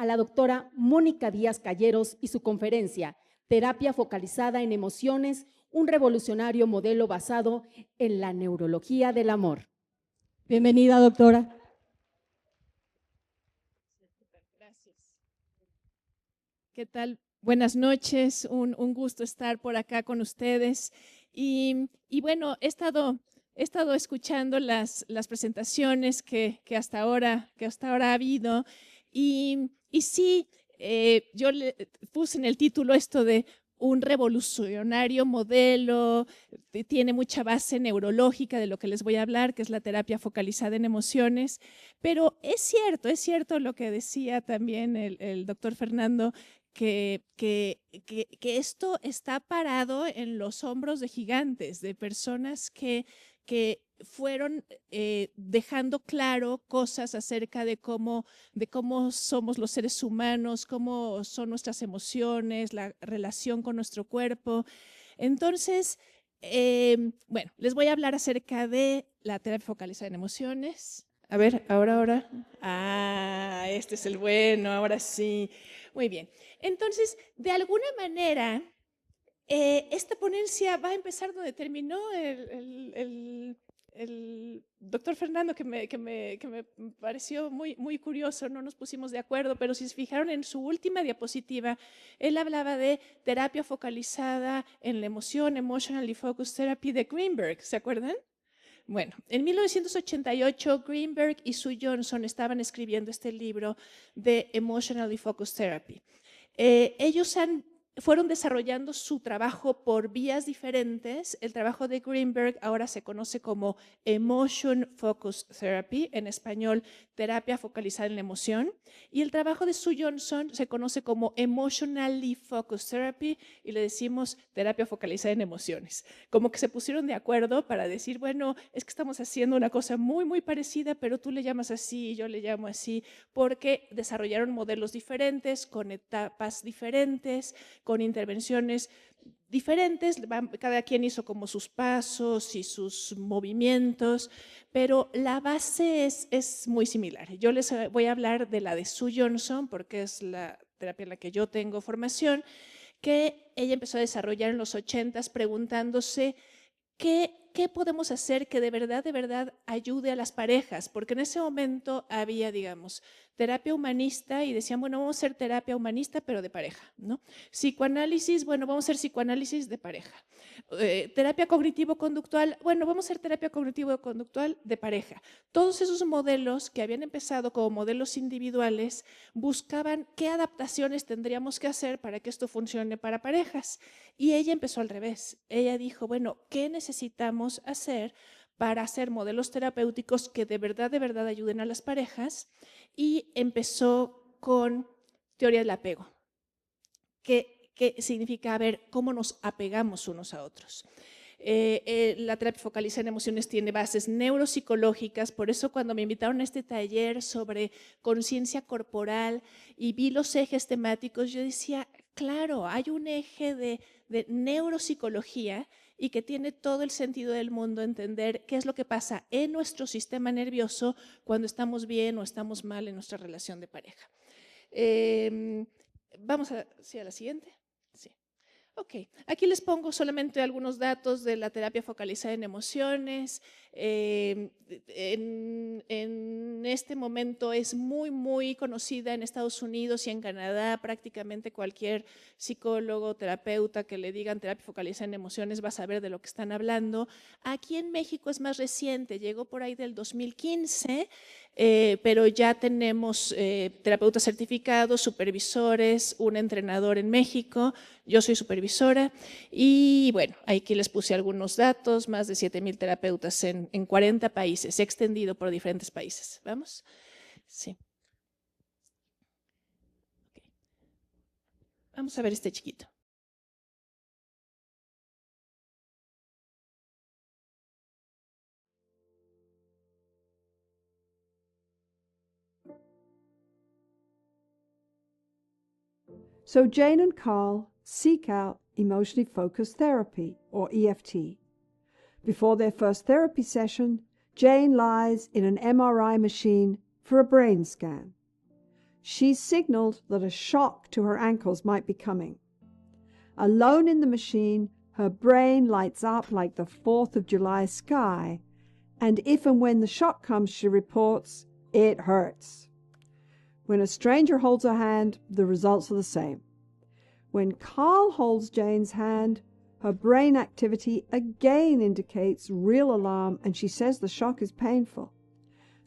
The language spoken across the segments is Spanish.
a la doctora Mónica Díaz Calleros y su conferencia Terapia focalizada en emociones, un revolucionario modelo basado en la neurología del amor. Bienvenida, doctora. Gracias. ¿Qué tal? Buenas noches, un gusto estar por acá con ustedes. Y bueno, he estado escuchando las presentaciones que hasta ahora ha habido. Y sí, yo le puse en el título esto de un revolucionario modelo, tiene mucha base neurológica de lo que les voy a hablar, que es la terapia focalizada en emociones. Pero es cierto lo que decía también el doctor Fernando, que esto está parado en los hombros de gigantes, de personas que fueron dejando claro cosas acerca de cómo somos los seres humanos, cómo son nuestras emociones, la relación con nuestro cuerpo. Entonces, bueno, les voy a hablar acerca de la terapia focalizada en emociones. A ver, ahora. Ah, este es el bueno, ahora sí. Muy bien. Entonces, de alguna manera, esta ponencia va a empezar donde terminó el doctor Fernando, que me pareció muy curioso. No nos pusimos de acuerdo, pero si se fijaron en su última diapositiva, él hablaba de terapia focalizada en la emoción, Emotionally Focused Therapy de Greenberg, ¿se acuerdan? Bueno, en 1988 Greenberg y Sue Johnson estaban escribiendo este libro de Emotionally Focused Therapy. Ellos fueron desarrollando su trabajo por vías diferentes. El trabajo de Greenberg ahora se conoce como Emotion Focused Therapy, en español, terapia focalizada en la emoción. Y el trabajo de Sue Johnson se conoce como Emotionally Focused Therapy y le decimos terapia focalizada en emociones. Como que se pusieron de acuerdo para decir, bueno, es que estamos haciendo una cosa muy parecida, pero tú le llamas así y yo le llamo así, porque desarrollaron modelos diferentes, con etapas diferentes, con intervenciones diferentes. Cada quien hizo como sus pasos y sus movimientos, pero la base es muy similar. Yo les voy a hablar de la de Sue Johnson, porque es la terapia en la que yo tengo formación, que ella empezó a desarrollar en los 80s preguntándose ¿qué podemos hacer que de verdad ayude a las parejas? Porque en ese momento había, digamos, terapia humanista y decían, bueno, vamos a hacer terapia humanista, pero de pareja, ¿no? Psicoanálisis, bueno, vamos a hacer psicoanálisis de pareja. Terapia cognitivo-conductual, bueno, vamos a hacer terapia cognitivo-conductual de pareja. Todos esos modelos que habían empezado como modelos individuales buscaban qué adaptaciones tendríamos que hacer para que esto funcione para parejas. Y ella empezó al revés. Ella dijo, bueno, ¿qué necesitamos hacer para hacer modelos terapéuticos que de verdad ayuden a las parejas? Y empezó con teoría del apego, que significa ver cómo nos apegamos unos a otros. La terapia focalizada en emociones tiene bases neuropsicológicas, por eso cuando me invitaron a este taller sobre conciencia corporal y vi los ejes temáticos, yo decía, claro, hay un eje de neuropsicología y que tiene todo el sentido del mundo entender qué es lo que pasa en nuestro sistema nervioso cuando estamos bien o estamos mal en nuestra relación de pareja. Vamos a la siguiente. Sí. Ok, aquí les pongo solamente algunos datos de la terapia focalizada en emociones. En este momento es muy conocida en Estados Unidos y en Canadá. Prácticamente cualquier psicólogo, terapeuta que le digan terapia focalizada en emociones va a saber de lo que están hablando. Aquí en México es más reciente, llegó por ahí del 2015, pero ya tenemos terapeutas certificados, supervisores, un entrenador en México. Yo soy supervisora y bueno, aquí les puse algunos datos, más de 7,000 terapeutas en 40 países, extendido por diferentes países. ¿Vamos? Sí. Okay. Vamos a ver este chiquito. So Jane and Carl seek out emotionally focused therapy, or EFT. Before their first therapy session, Jane lies in an MRI machine for a brain scan. she signaled that a shock to her ankles might be coming. Alone in the machine, her brain lights up like the 4th of July sky, and if and when the shock comes, she reports, it hurts. When a stranger holds her hand, the results are the same. When Carl holds Jane's hand, her brain activity again indicates real alarm, and she says the shock is painful.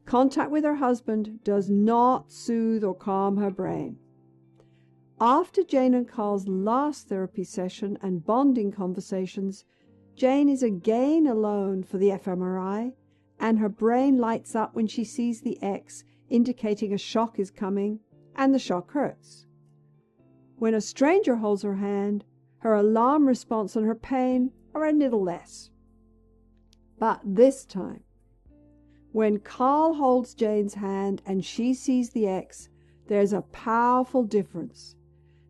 Contact with her husband does not soothe or calm her brain. After Jane and Carl's last therapy session and bonding conversations, Jane is again alone for the fMRI, and her brain lights up when she sees the X, indicating a shock is coming, and the shock hurts. When a stranger holds her hand, her alarm response and her pain are a little less. But this time, when Carl holds Jane's hand and she sees the X, there's a powerful difference.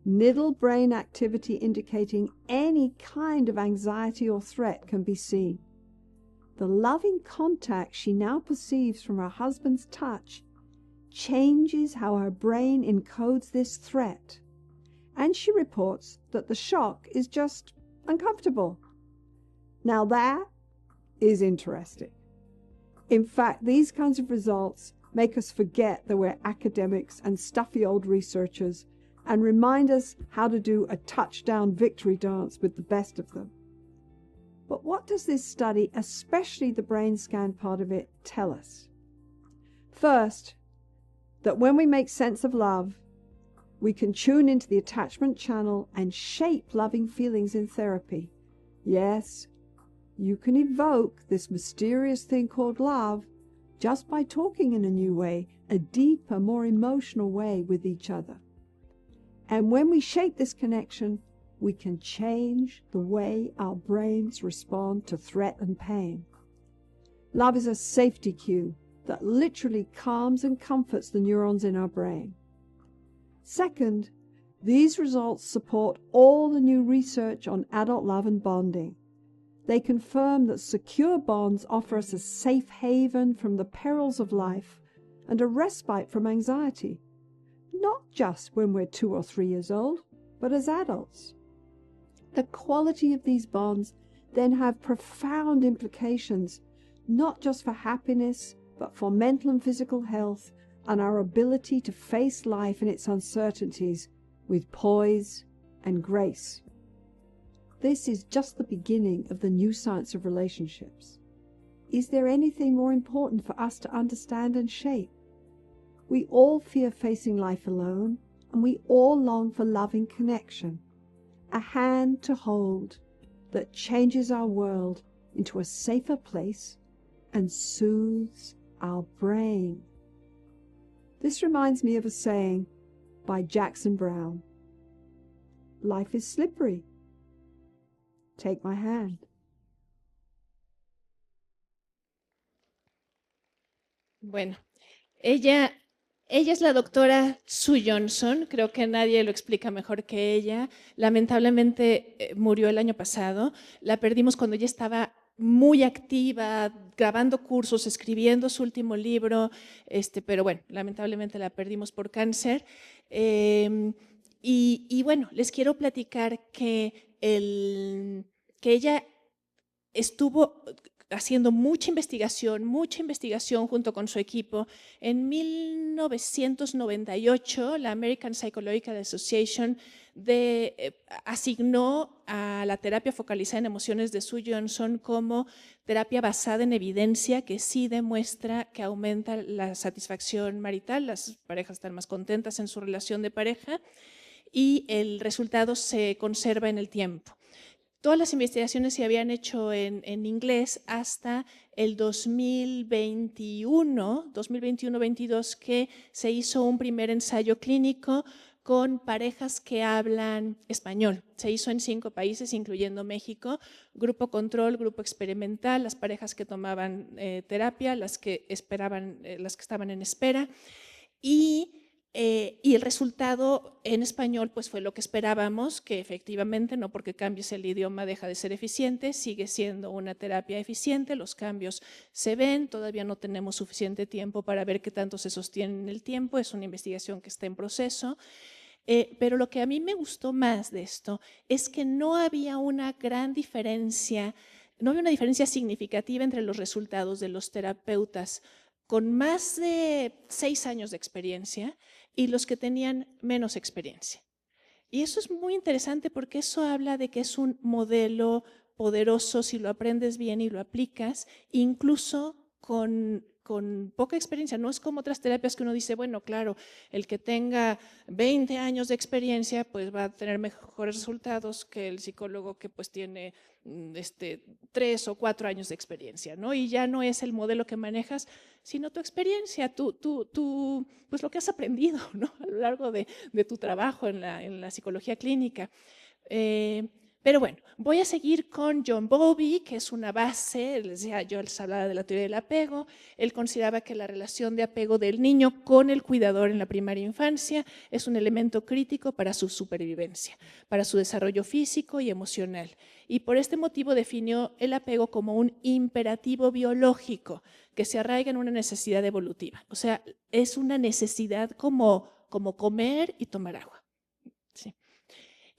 Middle brain activity indicating any kind of anxiety or threat can be seen. The loving contact she now perceives from her husband's touch changes how her brain encodes this threat, and she reports that the shock is just uncomfortable. Now that is interesting. In fact, these kinds of results make us forget that we're academics and stuffy old researchers and remind us how to do a touchdown victory dance with the best of them. But what does this study, especially the brain scan part of it, tell us? First, that when we make sense of love, we can tune into the attachment channel and shape loving feelings in therapy. Yes, you can evoke this mysterious thing called love just by talking in a new way, a deeper, more emotional way with each other. And when we shape this connection, we can change the way our brains respond to threat and pain. Love is a safety cue that literally calms and comforts the neurons in our brain. Second, these results support all the new research on adult love and bonding. They confirm that secure bonds offer us a safe haven from the perils of life and a respite from anxiety, not just when we're 2 or 3 years old, but as adults. The quality of these bonds then have profound implications, not just for happiness, but for mental and physical health and our ability to face life and its uncertainties with poise and grace. This is just the beginning of the new science of relationships. Is there anything more important for us to understand and shape? We all fear facing life alone, and we all long for loving connection, a hand to hold that changes our world into a safer place and soothes our brain. This reminds me of a saying by Jackson Browne. Life is slippery. Take my hand. Bueno, ella es la doctora Sue Johnson, creo que nadie lo explica mejor que ella. Lamentablemente murió el año pasado, la perdimos cuando ella estaba muy activa, grabando cursos, escribiendo su último libro, pero bueno, lamentablemente la perdimos por cáncer. Y bueno, les quiero platicar que ella estuvo haciendo mucha investigación junto con su equipo. En 1998, la American Psychological Association asignó a la terapia focalizada en emociones de Sue Johnson como terapia basada en evidencia que sí demuestra que aumenta la satisfacción marital, las parejas están más contentas en su relación de pareja y el resultado se conserva en el tiempo. Todas las investigaciones se habían hecho en inglés hasta el 2021-22, que se hizo un primer ensayo clínico con parejas que hablan español. Se hizo en 5 países, incluyendo México, grupo control, grupo experimental, las parejas que tomaban terapia, las que estaban en espera. Y Y el resultado en español pues fue lo que esperábamos, que efectivamente no porque cambies el idioma deja de ser eficiente, sigue siendo una terapia eficiente, los cambios se ven, todavía no tenemos suficiente tiempo para ver qué tanto se sostiene en el tiempo, es una investigación que está en proceso. Pero lo que a mí me gustó más de esto es que no había una gran diferencia, no había una diferencia significativa entre los resultados de los terapeutas con más de 6 años de experiencia y los que tenían menos experiencia. Y eso es muy interesante porque eso habla de que es un modelo poderoso si lo aprendes bien y lo aplicas, incluso con poca experiencia. No es como otras terapias que uno dice, bueno, claro, el que tenga 20 años de experiencia pues va a tener mejores resultados que el psicólogo que pues tiene 3 o 4 años de experiencia, ¿no? Y ya no es el modelo que manejas, sino tu experiencia, pues lo que has aprendido, ¿no? A lo largo de tu trabajo en la psicología clínica. Pero bueno, voy a seguir con John Bowlby, que es una base, yo les hablaba de la teoría del apego. Él consideraba que la relación de apego del niño con el cuidador en la primaria infancia es un elemento crítico para su supervivencia, para su desarrollo físico y emocional. Y por este motivo definió el apego como un imperativo biológico que se arraiga en una necesidad evolutiva. O sea, es una necesidad como comer y tomar agua. Sí.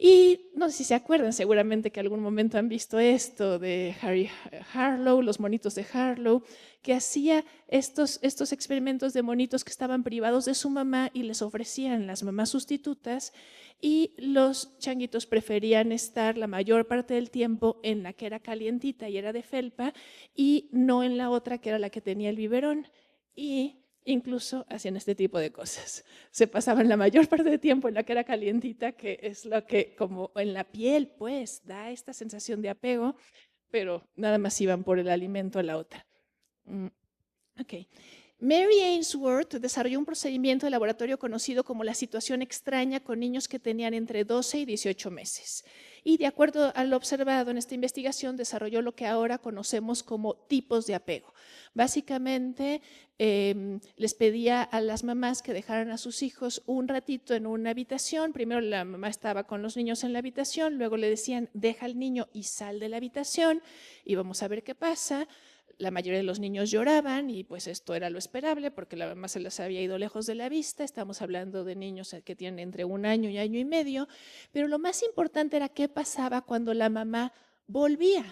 Y no sé si se acuerdan, seguramente que algún momento han visto esto de Harry Harlow, los monitos de Harlow, que hacía estos experimentos de monitos que estaban privados de su mamá y les ofrecían las mamás sustitutas, y los changuitos preferían estar la mayor parte del tiempo en la que era calientita y era de felpa y no en la otra que era la que tenía el biberón. Y incluso hacían este tipo de cosas. Se pasaban la mayor parte del tiempo en la que era calientita, que es lo que como en la piel pues da esta sensación de apego, pero nada más iban por el alimento a la otra. Ok. Mary Ainsworth desarrolló un procedimiento de laboratorio conocido como la situación extraña con niños que tenían entre 12 y 18 meses. Y de acuerdo a lo observado en esta investigación, desarrolló lo que ahora conocemos como tipos de apego. Básicamente, les pedía a las mamás que dejaran a sus hijos un ratito en una habitación. Primero la mamá estaba con los niños en la habitación, luego le decían, deja al niño y sal de la habitación y vamos a ver qué pasa. La mayoría de los niños lloraban y pues esto era lo esperable porque la mamá se les había ido lejos de la vista. Estamos hablando de niños que tienen entre 1 año y año y medio. Pero lo más importante era qué pasaba cuando la mamá volvía.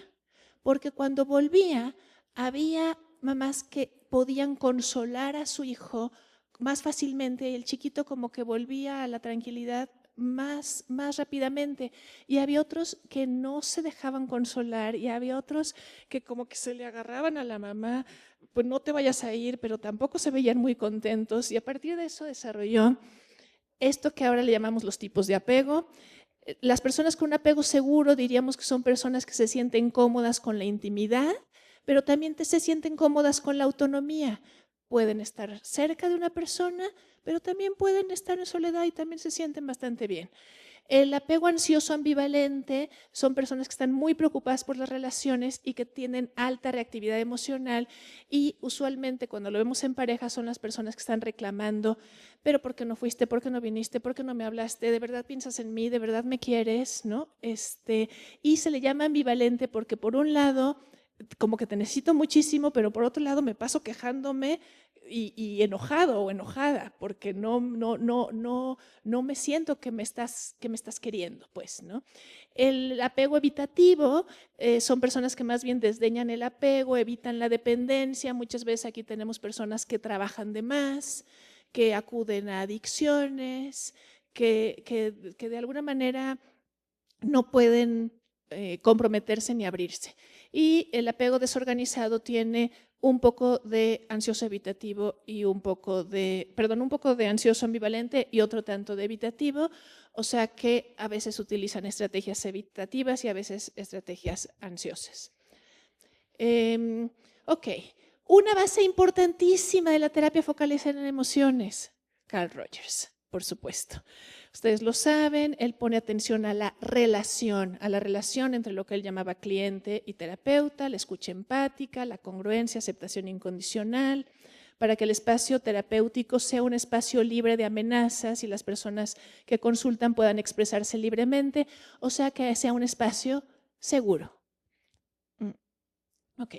Porque cuando volvía había mamás que podían consolar a su hijo más fácilmente y el chiquito como que volvía a la tranquilidad más rápidamente, y había otros que no se dejaban consolar y había otros que como que se le agarraban a la mamá, pues no te vayas a ir, pero tampoco se veían muy contentos, y a partir de eso desarrolló esto que ahora le llamamos los tipos de apego. Las personas con un apego seguro diríamos que son personas que se sienten cómodas con la intimidad, pero también se sienten cómodas con la autonomía. Pueden estar cerca de una persona, pero también pueden estar en soledad y también se sienten bastante bien. El apego ansioso ambivalente son personas que están muy preocupadas por las relaciones y que tienen alta reactividad emocional, y usualmente cuando lo vemos en pareja son las personas que están reclamando, pero ¿por qué no fuiste? ¿Por qué no viniste? ¿Por qué no me hablaste? ¿De verdad piensas en mí? ¿De verdad me quieres? ¿No? Y se le llama ambivalente porque por un lado como que te necesito muchísimo, pero por otro lado me paso quejándome y enojado o enojada porque no me siento que me estás queriendo, pues, ¿no? El apego evitativo son personas que más bien desdeñan el apego, evitan la dependencia. Muchas veces aquí tenemos personas que trabajan de más, que acuden a adicciones, que de alguna manera no pueden comprometerse ni abrirse. Y el apego desorganizado tiene un poco de ansioso evitativo y un poco de ansioso ambivalente y otro tanto de evitativo, o sea que a veces utilizan estrategias evitativas y a veces estrategias ansiosas. Ok, una base importantísima de la terapia focalizada en emociones, Carl Rogers, por supuesto. Ustedes lo saben, él pone atención a la relación entre lo que él llamaba cliente y terapeuta, la escucha empática, la congruencia, aceptación incondicional. para que el espacio terapéutico sea un espacio libre de amenazas y las personas que consultan puedan expresarse libremente, o sea, que sea un espacio seguro. Ok.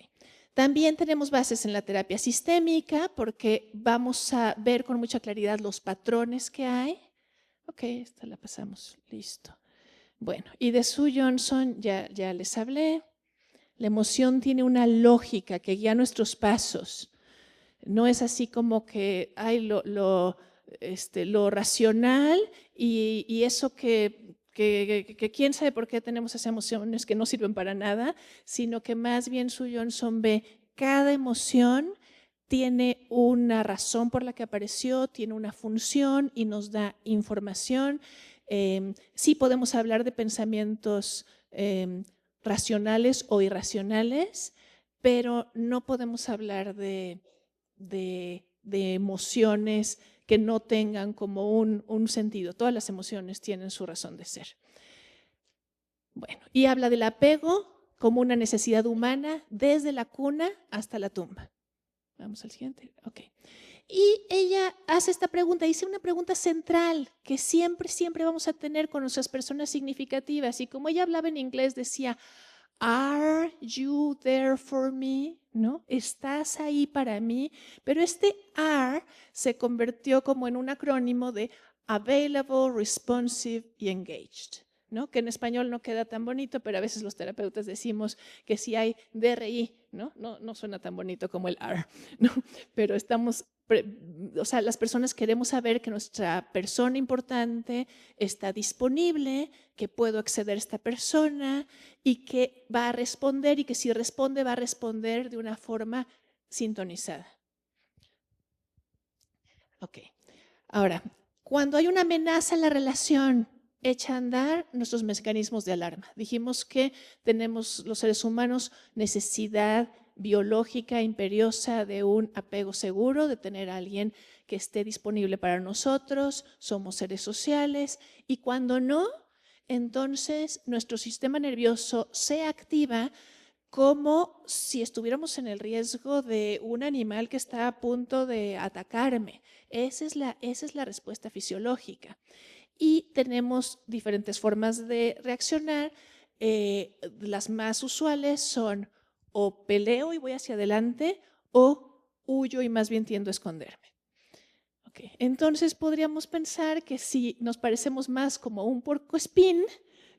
También tenemos bases en la terapia sistémica porque vamos a ver con mucha claridad los patrones que hay. Ok, esta la pasamos, listo. Bueno, y de Sue Johnson ya les hablé. La emoción tiene una lógica que guía nuestros pasos. No es así como que hay lo racional y eso que quién sabe por qué tenemos esas emociones que no sirven para nada, sino que más bien Sue Johnson ve cada emoción tiene una razón por la que apareció, tiene una función y nos da información. Sí podemos hablar de pensamientos racionales o irracionales, pero no podemos hablar de emociones que no tengan como un sentido. Todas las emociones tienen su razón de ser. Bueno, y habla del apego como una necesidad humana desde la cuna hasta la tumba. Vamos al siguiente. Ok. Y ella hace esta pregunta, dice una pregunta central que siempre vamos a tener con nuestras personas significativas. Y como ella hablaba en inglés, decía, ¿Are you there for me? ¿No? ¿Estás ahí para mí? Pero este are se convirtió como en un acrónimo de available, responsive y engaged, ¿no? Que en español no queda tan bonito, pero a veces los terapeutas decimos que si hay DRI, ¿no? No suena tan bonito como el are, ¿no? Pero las personas queremos saber que nuestra persona importante está disponible, que puedo acceder a esta persona y que va a responder y que si responde va a responder de una forma sintonizada. Ok. Ahora, cuando hay una amenaza en la relación, echa a andar nuestros mecanismos de alarma. Dijimos que tenemos los seres humanos necesidad biológica imperiosa de un apego seguro, de tener a alguien que esté disponible para nosotros, somos seres sociales y cuando no, entonces nuestro sistema nervioso se activa como si estuviéramos en el riesgo de un animal que está a punto de atacarme. Esa es la respuesta fisiológica. Y tenemos diferentes formas de reaccionar. Las más usuales son o peleo y voy hacia adelante o huyo y más bien tiendo a esconderme. Okay. Entonces podríamos pensar que si nos parecemos más como un puercoespín,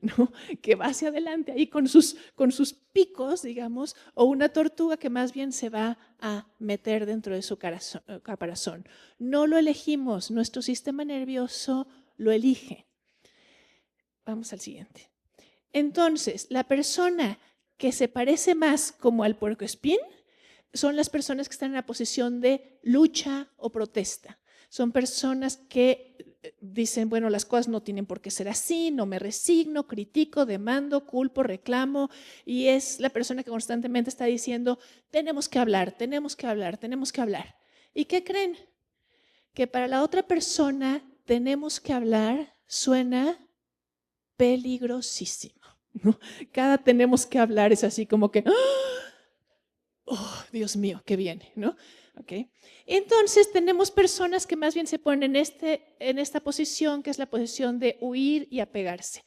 ¿no? Que va hacia adelante ahí con sus picos, digamos, o una tortuga que más bien se va a meter dentro de su caparazón. No lo elegimos, nuestro sistema nervioso lo elige. Vamos al siguiente. Entonces, la persona que se parece más como al puercoespín son las personas que están en la posición de lucha o protesta. Son personas que dicen, bueno, las cosas no tienen por qué ser así, no me resigno, critico, demando, culpo, reclamo, y es la persona que constantemente está diciendo, tenemos que hablar, tenemos que hablar, tenemos que hablar. ¿Y qué creen? Que para la otra persona, tenemos que hablar, suena peligrosísimo, ¿no? Cada tenemos que hablar es así como que, oh, Dios mío, ¿qué viene? ¿No? Okay. Entonces tenemos personas que más bien se ponen en esta posición, que es la posición de huir y apegarse.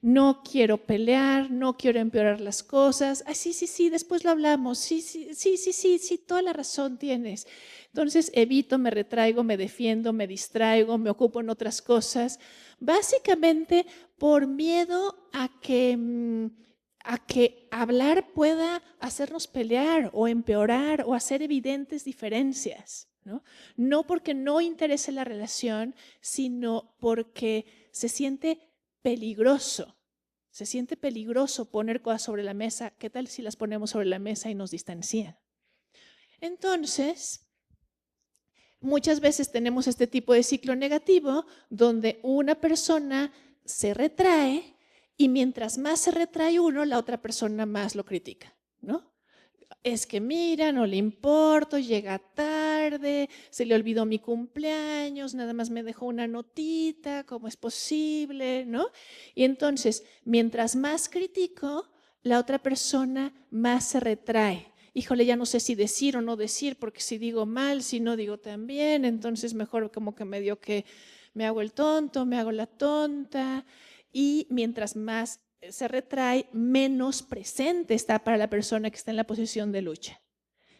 No quiero pelear, no quiero empeorar las cosas. Ah, sí, después lo hablamos. Sí, toda la razón tienes. Entonces evito, me retraigo, me defiendo, me distraigo, me ocupo en otras cosas, básicamente por miedo a que hablar pueda hacernos pelear o empeorar o hacer evidentes diferencias, ¿no? No porque no interese la relación, sino porque se siente peligroso. Se siente peligroso poner cosas sobre la mesa. ¿Qué tal si las ponemos sobre la mesa y nos distancian? Entonces, muchas veces tenemos este tipo de ciclo negativo donde una persona se retrae y mientras más se retrae uno, la otra persona más lo critica, ¿no? Es que mira, no le importo, llega tarde, se le olvidó mi cumpleaños, nada más me dejó una notita, ¿cómo es posible? ¿No? Y entonces, mientras más critico, la otra persona más se retrae. híjole, ya no sé si decir o no decir, porque si digo mal, si no digo tan bien, entonces mejor como que medio que me hago el tonto, me hago la tonta. Y mientras más se retrae, menos presente está para la persona que está en la posición de lucha.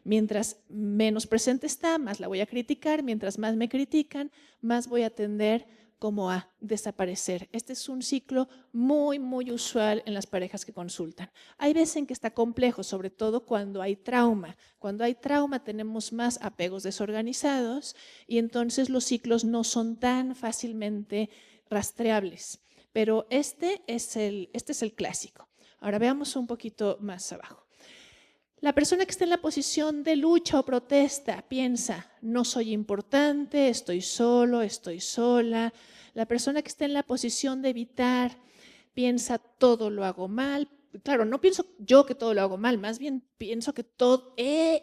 Mientras menos presente está, más la voy a criticar. Mientras más me critican, más voy a tender como a desaparecer. Este es un ciclo muy, muy usual en las parejas que consultan. Hay veces en que está complejo, sobre todo cuando hay trauma. Cuando hay trauma tenemos más apegos desorganizados y entonces los ciclos no son tan fácilmente rastreables. Pero este es el clásico. Ahora veamos un poquito más abajo. La persona que está en la posición de lucha o protesta piensa, no soy importante, estoy solo, estoy sola. La persona que está en la posición de evitar piensa, todo lo hago mal. Claro, no pienso yo que todo lo hago mal, más bien pienso que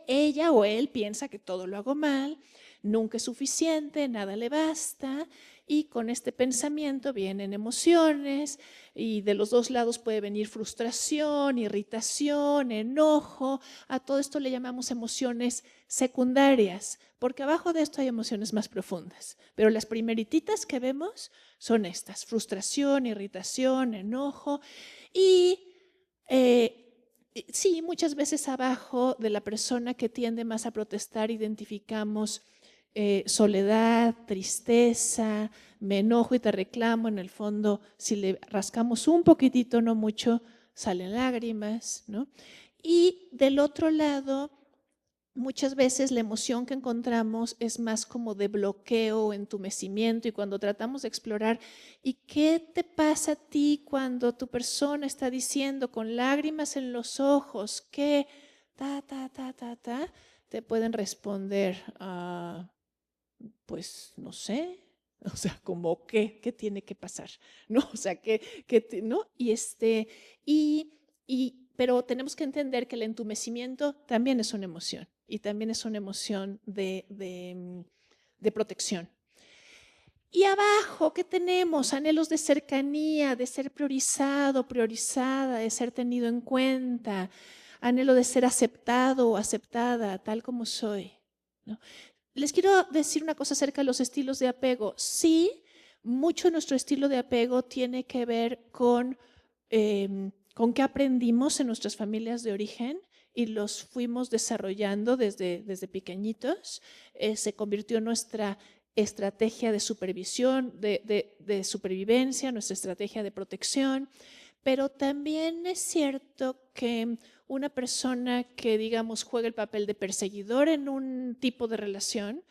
ella o él piensa que todo lo hago mal, nunca es suficiente, nada le basta. Y con este pensamiento vienen emociones y de los dos lados puede venir frustración, irritación, enojo. A todo esto le llamamos emociones secundarias, porque abajo de esto hay emociones más profundas. Pero las primerititas que vemos son estas: frustración, irritación, enojo. Y sí, muchas veces abajo de la persona que tiende más a protestar identificamos soledad, tristeza, me enojo y te reclamo. En el fondo, si le rascamos un poquitito, no mucho, salen lágrimas, ¿no? Y del otro lado, muchas veces la emoción que encontramos es más como de bloqueo o entumecimiento, y cuando tratamos de explorar ¿y qué te pasa a ti cuando tu persona está diciendo con lágrimas en los ojos que te pueden responder pues no sé, o sea, como qué tiene que pasar, ¿no? O sea, ¿no? Pero tenemos que entender que el entumecimiento también es una emoción y también es una emoción de protección. Y abajo, ¿qué tenemos? Anhelos de cercanía, de ser priorizado, priorizada, de ser tenido en cuenta, anhelo de ser aceptado o aceptada tal como soy, ¿no? Les quiero decir una cosa acerca de los estilos de apego. Sí, mucho de nuestro estilo de apego tiene que ver con qué aprendimos en nuestras familias de origen y los fuimos desarrollando desde pequeñitos. Se convirtió en nuestra estrategia de supervisión, de supervivencia, nuestra estrategia de protección. Pero también es cierto que una persona que, digamos, juega el papel de perseguidor en un tipo de relación,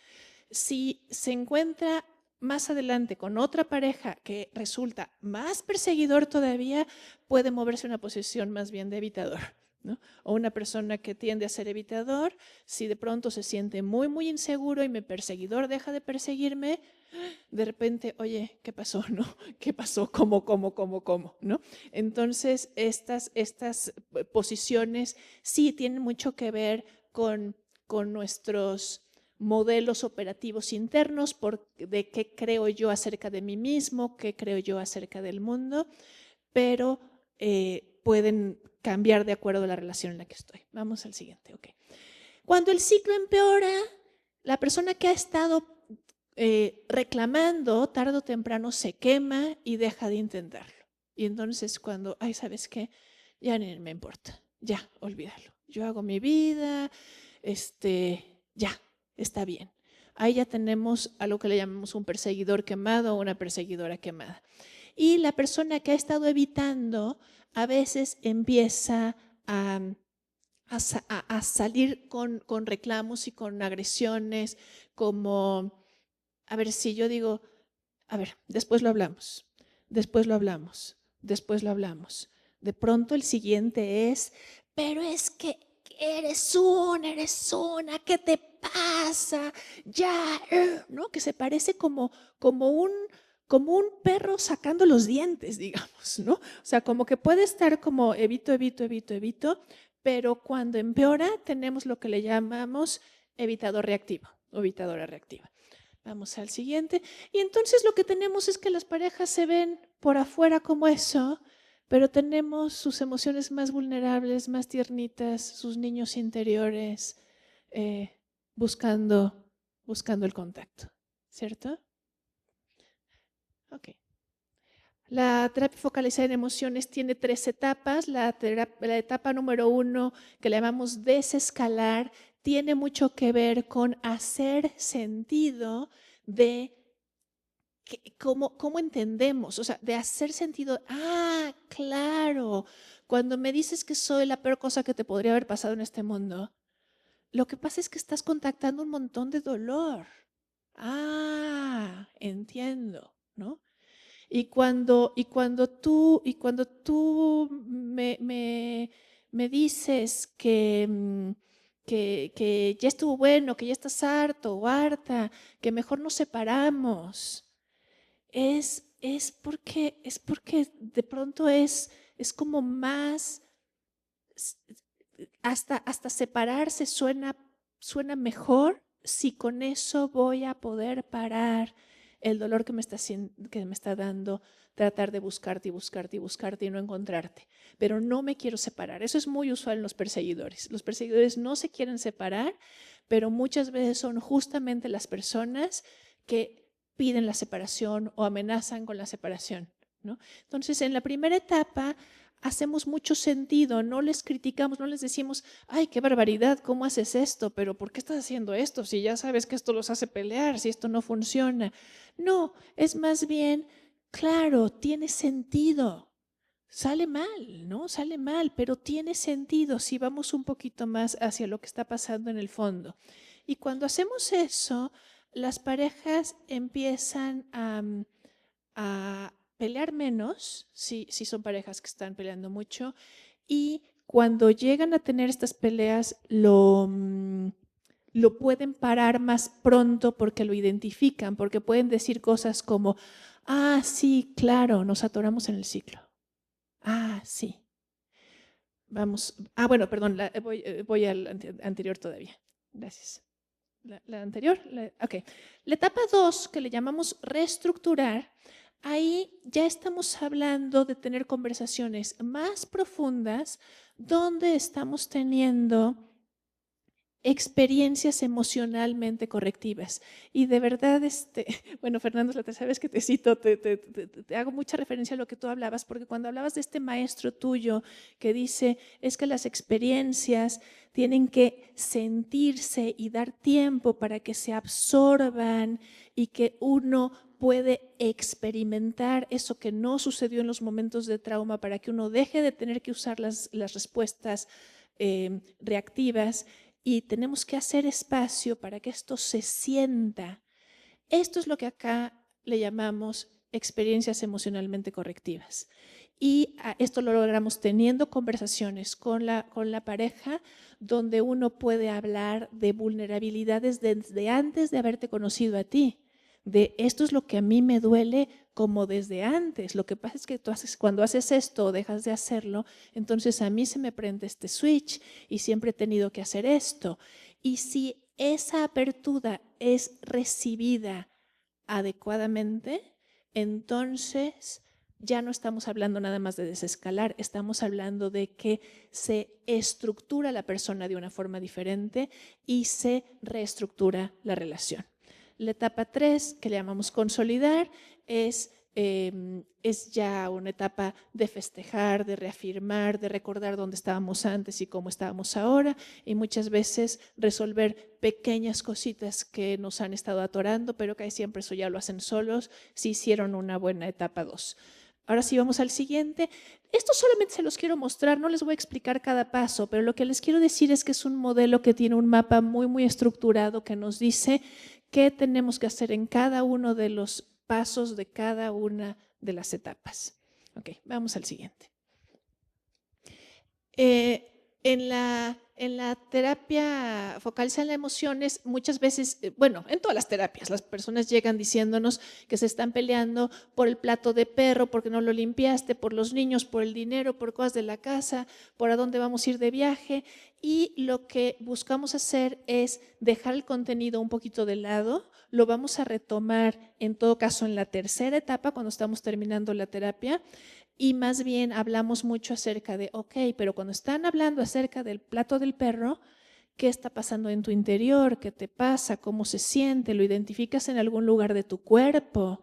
si se encuentra más adelante con otra pareja que resulta más perseguidor todavía, puede moverse a una posición más bien de evitador, ¿no? O una persona que tiende a ser evitador, si de pronto se siente muy, muy inseguro y mi perseguidor deja de perseguirme, de repente, oye, ¿qué pasó? ¿No? ¿Qué pasó? ¿Cómo? ¿No? Entonces, estas posiciones sí tienen mucho que ver con nuestros modelos operativos internos, de qué creo yo acerca de mí mismo, qué creo yo acerca del mundo, pero pueden cambiar de acuerdo a la relación en la que estoy. Vamos al siguiente, ok. Cuando el ciclo empeora, la persona que ha estado reclamando, tarde o temprano se quema y deja de intentarlo. Y entonces cuando, ay, ¿sabes qué? Ya ni me importa, ya, olvídalo. Yo hago mi vida, ya, está bien. Ahí ya tenemos algo que le llamamos un perseguidor quemado o una perseguidora quemada. Y la persona que ha estado evitando a veces empieza a salir con reclamos y con agresiones, como, a ver, si yo digo, a ver, después lo hablamos, después lo hablamos, después lo hablamos. De pronto el siguiente es, pero es que eres una, ¿qué te pasa? Ya, ¿no? Que se parece como un perro sacando los dientes, digamos, ¿no? O sea, como que puede estar como evito, pero cuando empeora tenemos lo que le llamamos evitador reactivo o evitadora reactiva. Vamos al siguiente. Y entonces lo que tenemos es que las parejas se ven por afuera como eso, pero tenemos sus emociones más vulnerables, más tiernitas, sus niños interiores, buscando el contacto, ¿cierto? Ok. La terapia focalizada en emociones tiene 3 etapas. La etapa número 1, que le llamamos desescalar, tiene mucho que ver con hacer sentido de cómo entendemos, o sea, de hacer sentido. Claro, cuando me dices que soy la peor cosa que te podría haber pasado en este mundo, lo que pasa es que estás contactando un montón de dolor. Entiendo, ¿no? Y cuando tú me dices que ya estuvo bueno, que ya estás harto o harta, que mejor nos separamos, es porque de pronto es como más, hasta separarse suena mejor si con eso voy a poder parar el dolor que me está dando, tratar de buscarte y buscarte y buscarte y no encontrarte. Pero no me quiero separar. Eso es muy usual en los perseguidores. Los perseguidores no se quieren separar, pero muchas veces son justamente las personas que piden la separación o amenazan con la separación, ¿no? Entonces, en la primera etapa hacemos mucho sentido, no les criticamos, no les decimos, ay, qué barbaridad, ¿cómo haces esto? Pero ¿por qué estás haciendo esto? Si ya sabes que esto los hace pelear, si esto no funciona. No, es más bien, claro, tiene sentido. Sale mal, ¿no? Sale mal, pero tiene sentido si vamos un poquito más hacia lo que está pasando en el fondo. Y cuando hacemos eso, las parejas empiezan a pelear menos, si son parejas que están peleando mucho, y cuando llegan a tener estas peleas lo pueden parar más pronto porque lo identifican, porque pueden decir cosas como, sí, claro, nos atoramos en el ciclo. Sí. Vamos, bueno, perdón, voy al anterior todavía. Gracias. La anterior, ok. La etapa 2, que le llamamos reestructurar, ahí ya estamos hablando de tener conversaciones más profundas donde estamos teniendo experiencias emocionalmente correctivas. Y de verdad, bueno, Fernando, es la tercera vez que te cito, te hago mucha referencia a lo que tú hablabas, porque cuando hablabas de este maestro tuyo que dice, es que las experiencias tienen que sentirse y dar tiempo para que se absorban y que uno puede experimentar eso que no sucedió en los momentos de trauma para que uno deje de tener que usar las respuestas reactivas. Y tenemos que hacer espacio para que esto se sienta. Esto es lo que acá le llamamos experiencias emocionalmente correctivas. Y esto lo logramos teniendo conversaciones con la pareja donde uno puede hablar de vulnerabilidades desde antes de haberte conocido a ti. De esto es lo que a mí me duele como desde antes. Lo que pasa es que cuando haces esto o dejas de hacerlo, entonces a mí se me prende este switch y siempre he tenido que hacer esto. Y si esa apertura es recibida adecuadamente, entonces ya no estamos hablando nada más de desescalar, estamos hablando de que se estructura la persona de una forma diferente y se reestructura la relación. La etapa 3, que le llamamos consolidar, es ya una etapa de festejar, de reafirmar, de recordar dónde estábamos antes y cómo estábamos ahora, y muchas veces resolver pequeñas cositas que nos han estado atorando, pero que siempre eso ya lo hacen solos si hicieron una buena etapa 2. Ahora sí, vamos al siguiente. Esto solamente se los quiero mostrar, no les voy a explicar cada paso, pero lo que les quiero decir es que es un modelo que tiene un mapa muy, muy estructurado que nos dice qué tenemos que hacer en cada uno de los pasos de cada una de las etapas. Ok, vamos al siguiente. En la terapia focalizada en las emociones, muchas veces, bueno, en todas las terapias, las personas llegan diciéndonos que se están peleando por el plato de perro, porque no lo limpiaste, por los niños, por el dinero, por cosas de la casa, por a dónde vamos a ir de viaje. y lo que buscamos hacer es dejar el contenido un poquito de lado. Lo vamos a retomar en todo caso en la tercera etapa cuando estamos terminando la terapia y más bien hablamos mucho acerca de, ok, pero cuando están hablando acerca del plato del perro, ¿qué está pasando en tu interior? ¿Qué te pasa? ¿Cómo se siente? ¿Lo identificas en algún lugar de tu cuerpo?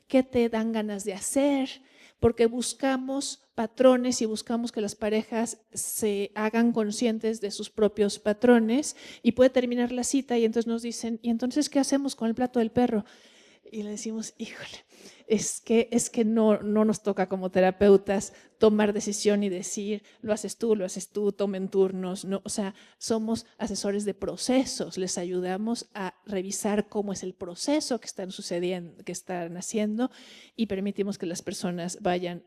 ¿Qué te dan ganas de hacer? Porque buscamos patrones y buscamos que las parejas se hagan conscientes de sus propios patrones y puede terminar la cita y entonces nos dicen, ¿y entonces qué hacemos con el plato del perro? Y le decimos, híjole, es que no nos toca como terapeutas tomar decisión y decir, lo haces tú, tomen turnos. No, o sea, somos asesores de procesos, les ayudamos a revisar cómo es el proceso que están sucediendo, que están haciendo y permitimos que las personas vayan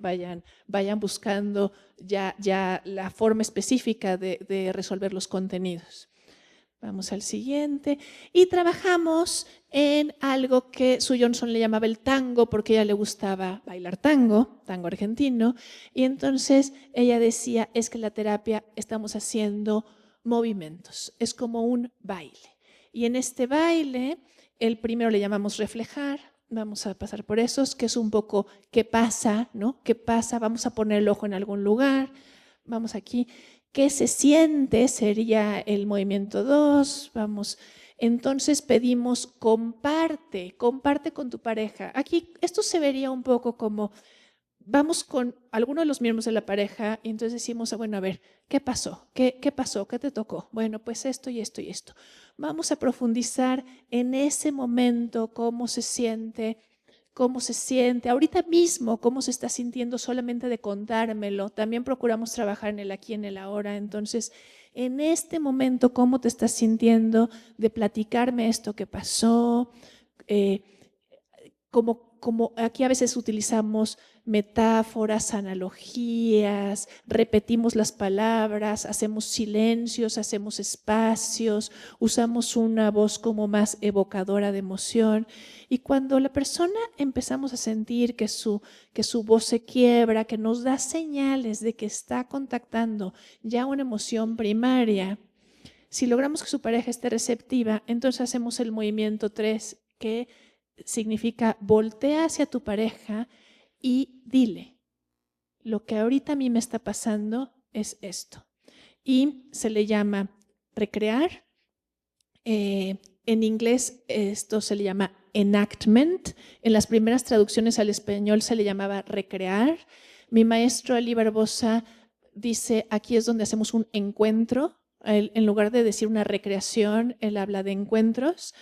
buscando ya la forma específica de resolver los contenidos. Vamos al siguiente. Y trabajamos en algo que Sue Johnson le llamaba el tango, porque a ella le gustaba bailar tango argentino. Y entonces ella decía, es que la terapia estamos haciendo movimientos, es como un baile. Y en este baile, el primero le llamamos reflejar. Vamos a pasar por esos, que es un poco qué pasa, ¿no? ¿Qué pasa? Vamos a poner el ojo en algún lugar. Vamos aquí. ¿Qué se siente? Sería el movimiento 2. Vamos, entonces pedimos comparte con tu pareja. Aquí esto se vería un poco como, vamos con alguno de los miembros de la pareja y entonces decimos, bueno, a ver, ¿qué pasó? ¿Qué pasó? ¿Qué te tocó? Bueno, pues esto y esto y esto. Vamos a profundizar en ese momento, cómo se siente, ahorita mismo, cómo se está sintiendo solamente de contármelo. También procuramos trabajar en el aquí, en el ahora. Entonces, en este momento, ¿cómo te estás sintiendo de platicarme esto que pasó? Como aquí a veces utilizamos metáforas, analogías, repetimos las palabras, hacemos silencios, hacemos espacios, usamos una voz como más evocadora de emoción. Y cuando la persona empezamos a sentir que su voz se quiebra, que nos da señales de que está contactando ya una emoción primaria, si logramos que su pareja esté receptiva, entonces hacemos el movimiento 3, que significa voltea hacia tu pareja y dile, lo que ahorita a mí me está pasando es esto. Y se le llama recrear. En inglés esto se le llama enactment. En las primeras traducciones al español se le llamaba recrear. Mi maestro Ali Barbosa dice, aquí es donde hacemos un encuentro. En lugar de decir una recreación, él habla de encuentros.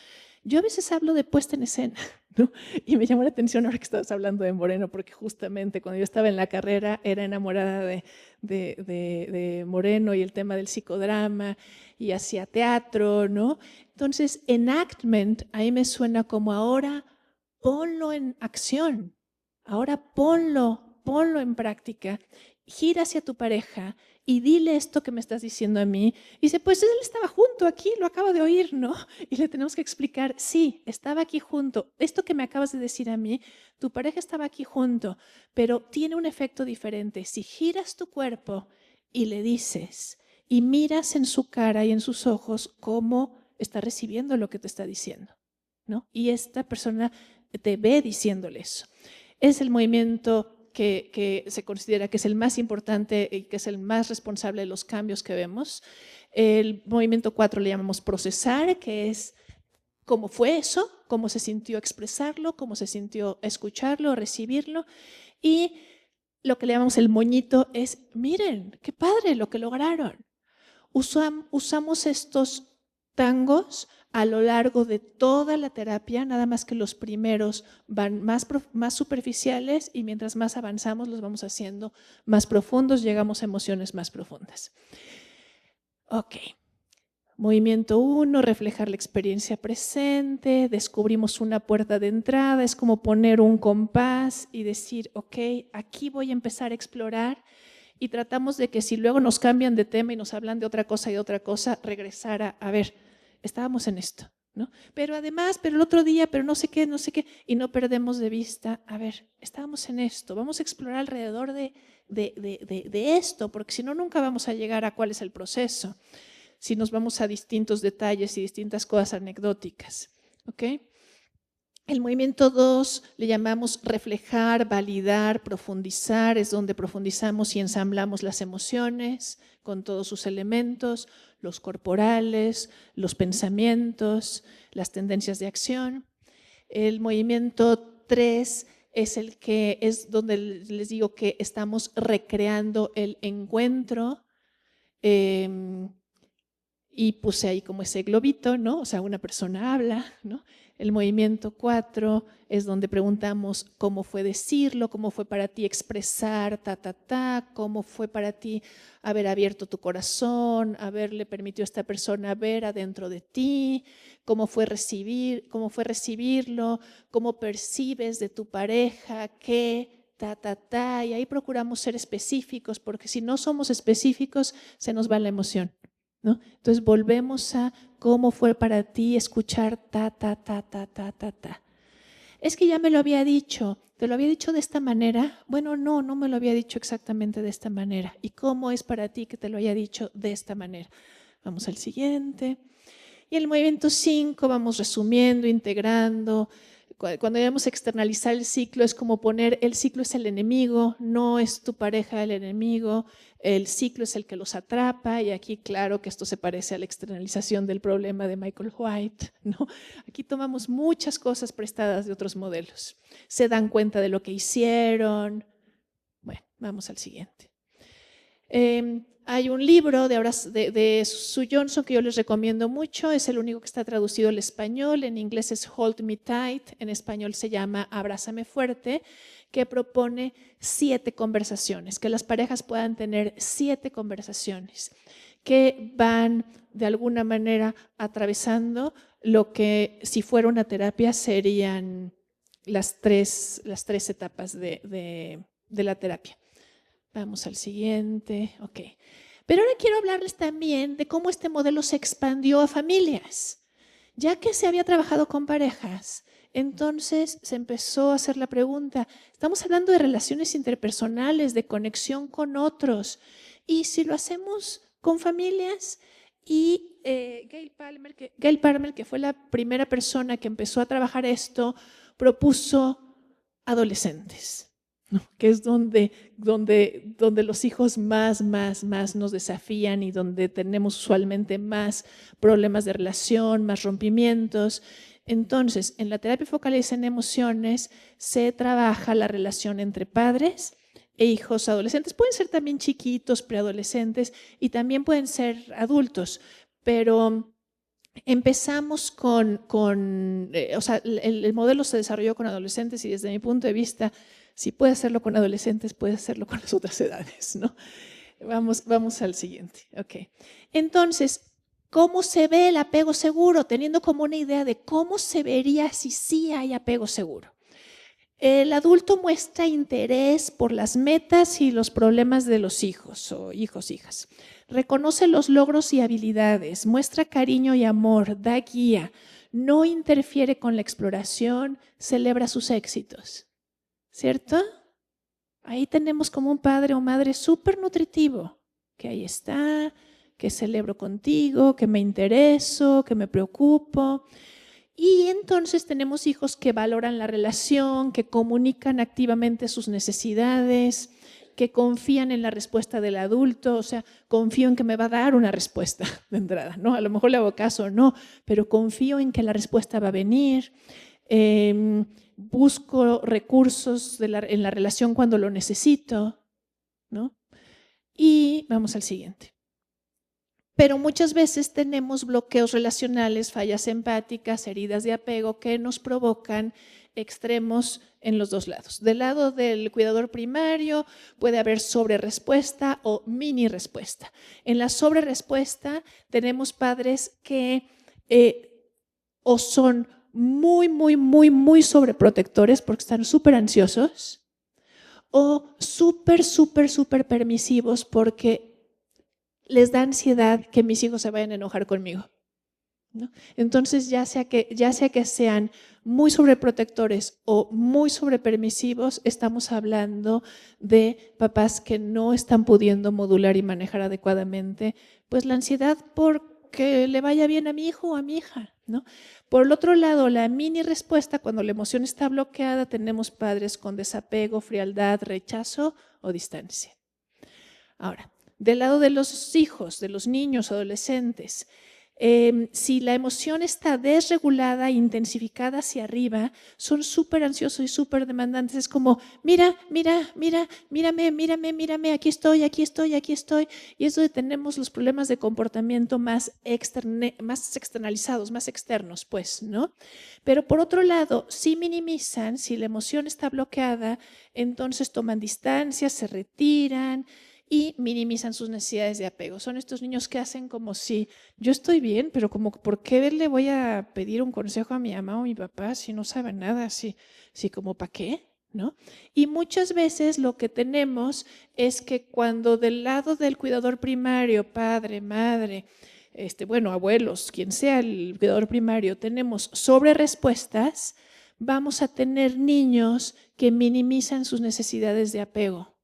Yo a veces hablo de puesta en escena, ¿no? Y me llamó la atención ahora que estabas hablando de Moreno, porque justamente cuando yo estaba en la carrera era enamorada de Moreno y el tema del psicodrama y hacía teatro, ¿no? Entonces, enactment ahí me suena como ahora ponlo en acción, ahora ponlo en práctica, gira hacia tu pareja y dile esto que me estás diciendo a mí. Y dice, pues él estaba junto aquí, lo acabo de oír, ¿no? Y le tenemos que explicar, sí, estaba aquí junto. Esto que me acabas de decir a mí, tu pareja estaba aquí junto, pero tiene un efecto diferente. Si giras tu cuerpo y le dices y miras en su cara y en sus ojos cómo está recibiendo lo que te está diciendo, ¿no? Y esta persona te ve diciéndole eso. Es el movimiento que se considera que es el más importante y que es el más responsable de los cambios que vemos. El movimiento 4 le llamamos procesar, que es cómo fue eso, cómo se sintió expresarlo, cómo se sintió escucharlo, recibirlo. Y lo que le llamamos el moñito es, miren, qué padre lo que lograron. Usamos estos tangos a lo largo de toda la terapia, nada más que los primeros van más superficiales y mientras más avanzamos los vamos haciendo más profundos, llegamos a emociones más profundas. Ok. Movimiento 1, reflejar la experiencia presente, descubrimos una puerta de entrada, es como poner un compás y decir, ok, aquí voy a empezar a explorar. Y tratamos de que si luego nos cambian de tema y nos hablan de otra cosa, regresar a ver, estábamos en esto, ¿no? Pero además, pero el otro día, pero no sé qué, y no perdemos de vista, a ver, estábamos en esto, vamos a explorar alrededor de esto, porque si no, nunca vamos a llegar a cuál es el proceso. si nos vamos a distintos detalles y distintas cosas anecdóticas. ¿Ok? El movimiento 2 le llamamos reflejar, validar, profundizar, es donde profundizamos y ensamblamos las emociones con todos sus elementos, los corporales, los pensamientos, las tendencias de acción. El movimiento 3 es donde les digo que estamos recreando el encuentro, y puse ahí como ese globito, ¿no? O sea, una persona habla, ¿no? El movimiento 4 es donde preguntamos cómo fue decirlo, cómo fue para ti expresar, cómo fue para ti haber abierto tu corazón, haberle permitido a esta persona ver adentro de ti, cómo fue recibirlo, cómo percibes de tu pareja, qué, y ahí procuramos ser específicos, porque si no somos específicos, se nos va la emoción, ¿no? Entonces volvemos a cómo fue para ti escuchar Es que ya me lo había dicho, ¿te lo había dicho de esta manera? Bueno, no me lo había dicho exactamente de esta manera. ¿Y cómo es para ti que te lo haya dicho de esta manera? Vamos al siguiente. Y el movimiento 5 vamos resumiendo, integrando. Cuando debemos externalizar el ciclo es como poner el ciclo es el enemigo, no es tu pareja el enemigo, el ciclo es el que los atrapa, y aquí claro que esto se parece a la externalización del problema de Michael White, ¿no? Aquí tomamos muchas cosas prestadas de otros modelos, se dan cuenta de lo que hicieron. Bueno, vamos al siguiente. Hay un libro de Sue Johnson que yo les recomiendo mucho, es el único que está traducido al español, en inglés es Hold Me Tight, en español se llama Abrázame Fuerte, que propone 7 conversaciones, que las parejas puedan tener 7 conversaciones que van de alguna manera atravesando lo que si fuera una terapia serían las tres etapas de la terapia. Vamos al siguiente, ok. Pero ahora quiero hablarles también de cómo este modelo se expandió a familias. Ya que se había trabajado con parejas, entonces se empezó a hacer la pregunta, estamos hablando de relaciones interpersonales, de conexión con otros, y si lo hacemos con familias, y Gail Palmer, que fue la primera persona que empezó a trabajar esto, propuso adolescentes, ¿no? Que es donde los hijos más nos desafían y donde tenemos usualmente más problemas de relación, más rompimientos. Entonces, en la terapia focalizada en emociones se trabaja la relación entre padres e hijos adolescentes. Pueden ser también chiquitos, preadolescentes, y también pueden ser adultos, pero empezamos o sea, el modelo se desarrolló con adolescentes, y desde mi punto de vista, si puede hacerlo con adolescentes, puede hacerlo con las otras edades, ¿no? Vamos al siguiente. Okay. Entonces, ¿cómo se ve el apego seguro? Teniendo como una idea de cómo se vería si sí hay apego seguro. El adulto muestra interés por las metas y los problemas de los hijos o hijas. Reconoce los logros y habilidades, muestra cariño y amor, da guía, no interfiere con la exploración, celebra sus éxitos. ¿Cierto? Ahí tenemos como un padre o madre súper nutritivo, que ahí está, que celebro contigo, que me intereso, que me preocupo. Y entonces tenemos hijos que valoran la relación, que comunican activamente sus necesidades, que confían en la respuesta del adulto, o sea, confío en que me va a dar una respuesta de entrada, ¿no? A lo mejor le hago caso o no, pero confío en que la respuesta va a venir. Busco recursos en la relación cuando lo necesito, ¿no? Y vamos al siguiente. Pero muchas veces tenemos bloqueos relacionales, fallas empáticas, heridas de apego que nos provocan extremos en los dos lados. Del lado del cuidador primario puede haber sobrerespuesta o mini respuesta. En la sobrerespuesta tenemos padres que o son muy sobreprotectores porque están súper ansiosos, o súper permisivos porque les da ansiedad que mis hijos se vayan a enojar conmigo, ¿no? Entonces, ya sea que sean muy sobreprotectores o muy sobrepermisivos, estamos hablando de papás que no están pudiendo modular y manejar adecuadamente pues la ansiedad por que le vaya bien a mi hijo o a mi hija, ¿no? Por el otro lado, la mini respuesta, cuando la emoción está bloqueada, tenemos padres con desapego, frialdad, rechazo o distancia. Ahora, del lado de los hijos, de los niños, adolescentes, si la emoción está desregulada, intensificada hacia arriba, son súper ansiosos y súper demandantes. Es como, mira, mírame, aquí estoy. Y es donde tenemos los problemas de comportamiento más externalizados, más externos, pues, ¿no? Pero por otro lado, si minimizan, si la emoción está bloqueada, entonces toman distancia, se retiran y minimizan sus necesidades de apego. Son estos niños que hacen como si yo estoy bien, pero como ¿por qué le voy a pedir un consejo a mi mamá o mi papá si no saben nada? Si como ¿para qué? ¿No? Y muchas veces lo que tenemos es que cuando del lado del cuidador primario, padre, madre, abuelos, quien sea el cuidador primario, tenemos sobrerespuestas, vamos a tener niños que minimizan sus necesidades de apego.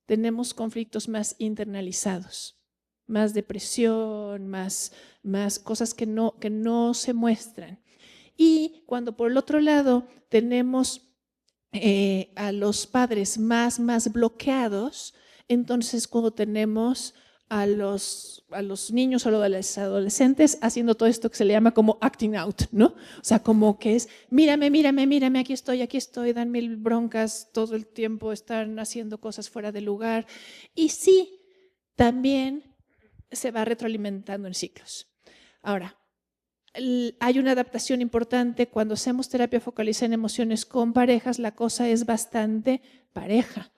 Tenemos conflictos más internalizados, más depresión, más cosas que no se muestran. Y cuando por el otro lado tenemos a los padres más bloqueados, entonces cuando tenemos a los niños o a los adolescentes haciendo todo esto que se le llama como acting out, ¿no? O sea, como que es, mírame, aquí estoy, dan mil broncas todo el tiempo, están haciendo cosas fuera de lugar. Y sí, también se va retroalimentando en ciclos. Ahora, hay una adaptación importante cuando hacemos terapia focalizada en emociones con parejas, la cosa es bastante pareja.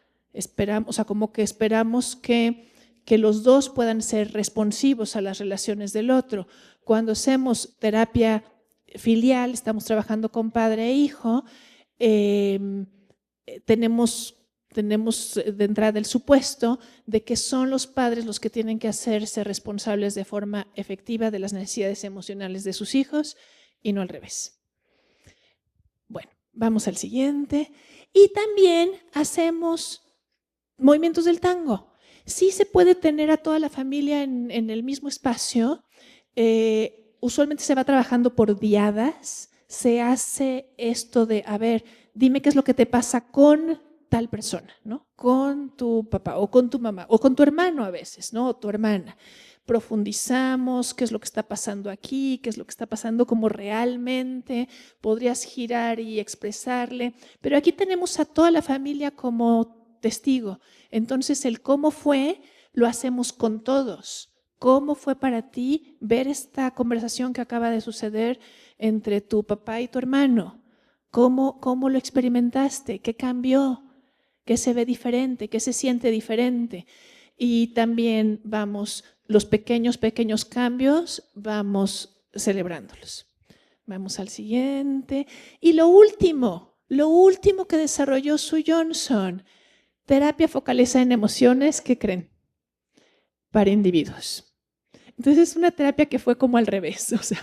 Como que esperamos que los dos puedan ser responsivos a las relaciones del otro. Cuando hacemos terapia filial, estamos trabajando con padre e hijo, tenemos de entrada el supuesto de que son los padres los que tienen que hacerse responsables de forma efectiva de las necesidades emocionales de sus hijos y no al revés. Bueno, vamos al siguiente. Y también hacemos movimientos del tango. Sí se puede tener a toda la familia en el mismo espacio. Usualmente se va trabajando por diadas. Se hace esto de, a ver, dime qué es lo que te pasa con tal persona, ¿no? Con tu papá o con tu mamá o con tu hermano a veces, ¿no? O tu hermana. Profundizamos qué es lo que está pasando aquí, qué es lo que está pasando como realmente. Podrías girar y expresarle. Pero aquí tenemos a toda la familia como testigo. Entonces, el cómo fue lo hacemos con todos. ¿Cómo fue para ti ver esta conversación que acaba de suceder entre tu papá y tu hermano? ¿Cómo lo experimentaste? ¿Qué cambió? ¿Qué se ve diferente? ¿Qué se siente diferente? Y también los pequeños cambios, vamos celebrándolos. Vamos al siguiente. Y lo último que desarrolló Sue Johnson, terapia focalizada en emociones, ¿qué creen? Para individuos. Entonces es una terapia que fue como al revés, o sea,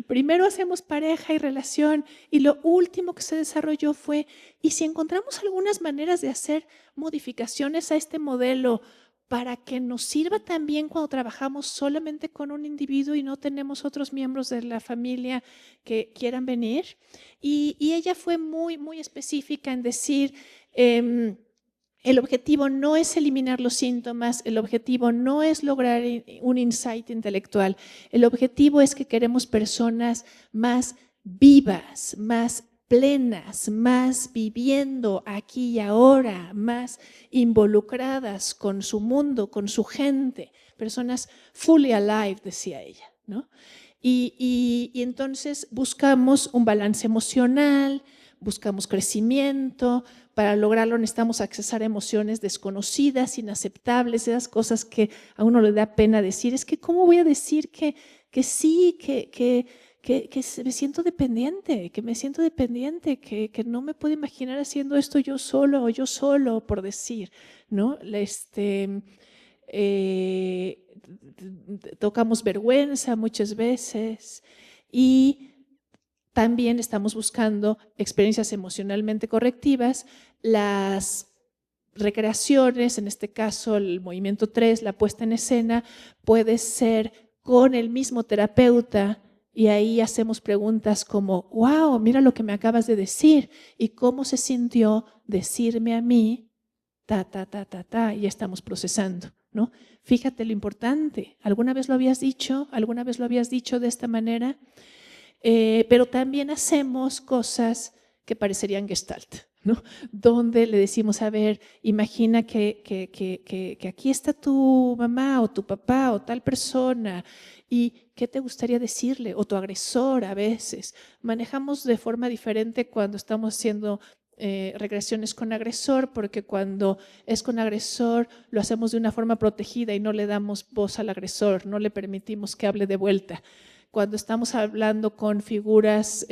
primero hacemos pareja y relación y lo último que se desarrolló fue, ¿y si encontramos algunas maneras de hacer modificaciones a este modelo para que nos sirva también cuando trabajamos solamente con un individuo y no tenemos otros miembros de la familia que quieran venir? Y ella fue muy específica en decir, el objetivo no es eliminar los síntomas, el objetivo no es lograr un insight intelectual, el objetivo es que queremos personas más vivas, más plenas, más viviendo aquí y ahora, más involucradas con su mundo, con su gente, personas fully alive, decía ella, ¿no? Y entonces buscamos un balance emocional, buscamos crecimiento. Para lograrlo necesitamos accesar a emociones desconocidas, inaceptables, esas cosas que a uno le da pena decir. Es que ¿cómo voy a decir que sí, que me siento dependiente, que no me puedo imaginar haciendo esto yo solo, por decir, ¿no? Tocamos vergüenza muchas veces y también estamos buscando experiencias emocionalmente correctivas. Las recreaciones, en este caso el movimiento 3, la puesta en escena, puede ser con el mismo terapeuta y ahí hacemos preguntas como, wow, mira lo que me acabas de decir y cómo se sintió decirme a mí, y estamos procesando, ¿no? Fíjate lo importante, ¿alguna vez lo habías dicho? ¿Alguna vez lo habías dicho de esta manera? Pero también hacemos cosas que parecerían gestalt, ¿no? Donde le decimos, a ver, imagina que aquí está tu mamá o tu papá o tal persona y ¿qué te gustaría decirle? O tu agresor a veces. Manejamos de forma diferente cuando estamos haciendo regresiones con agresor, porque cuando es con agresor lo hacemos de una forma protegida y no le damos voz al agresor, no le permitimos que hable de vuelta. Cuando estamos hablando con figuras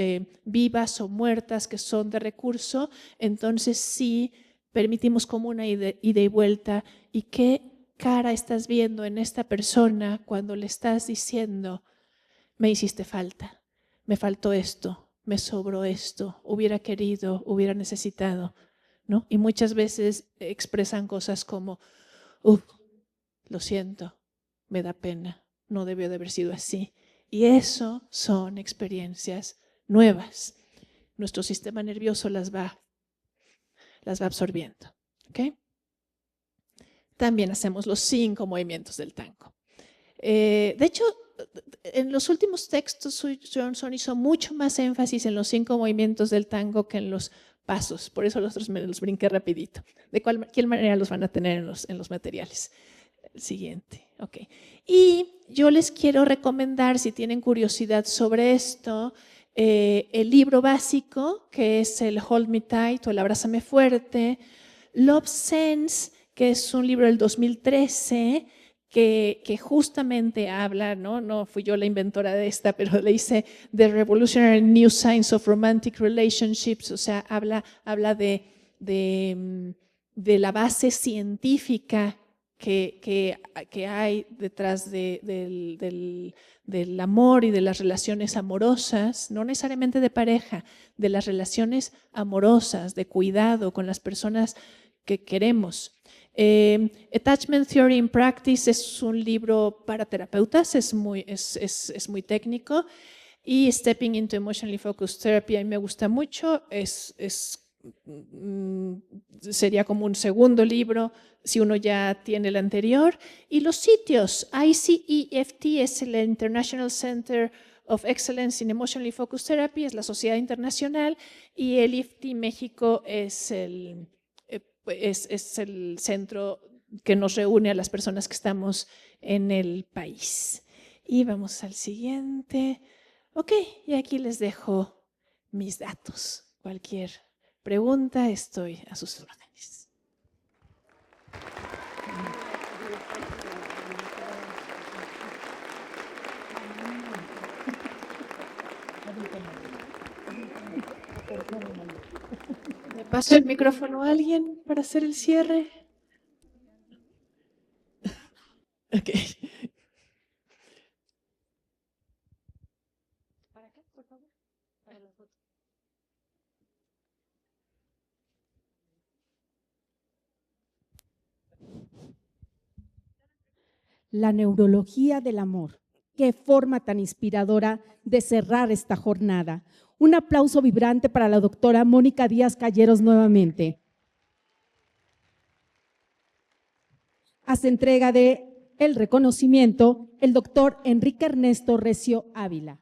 vivas o muertas que son de recurso, entonces sí permitimos como una ida y vuelta. ¿Y qué cara estás viendo en esta persona cuando le estás diciendo, me hiciste falta, me faltó esto, me sobró esto, hubiera querido, hubiera necesitado, ¿no? Y muchas veces expresan cosas como, lo siento, me da pena, no debió de haber sido así. Y eso son experiencias nuevas. Nuestro sistema nervioso las va absorbiendo. ¿Okay? También hacemos los 5 movimientos del tango. De hecho, en los últimos textos, Johnson hizo mucho más énfasis en los 5 movimientos del tango que en los pasos. Por eso los otros me los brinqué rapidito. ¿De cualquier manera los van a tener en los materiales? El siguiente. Ok. Y yo les quiero recomendar, si tienen curiosidad sobre esto, el libro básico, que es el Hold Me Tight o el Abrázame Fuerte, Love Sense, que es un libro del 2013, que justamente habla, no fui yo la inventora de esta, pero le hice The Revolutionary New Science of Romantic Relationships, o sea, habla de la base científica que hay detrás del amor y de las relaciones amorosas, no necesariamente de pareja, de las relaciones amorosas, de cuidado con las personas que queremos. Attachment Theory in Practice es un libro para terapeutas, es muy técnico. Y Stepping into Emotionally Focused Therapy a mí me gusta mucho, sería como un segundo libro si uno ya tiene el anterior. Y los sitios, ICEFT es el International Center of Excellence in Emotionally Focused Therapy, es la sociedad internacional, y el IFT México es el centro que nos reúne a las personas que estamos en el país. Y vamos al siguiente. Ok, y aquí les dejo mis datos. Cualquier pregunta, estoy a sus órdenes. ¿Me paso el micrófono a alguien para hacer el cierre? Ok. ¿Para acá, por favor? Para la foto. La neurología del amor. Qué forma tan inspiradora de cerrar esta jornada. Un aplauso vibrante para la doctora Mónica Díaz Calleros nuevamente. Hace entrega de el reconocimiento el doctor Enrique Ernesto Recio Ávila.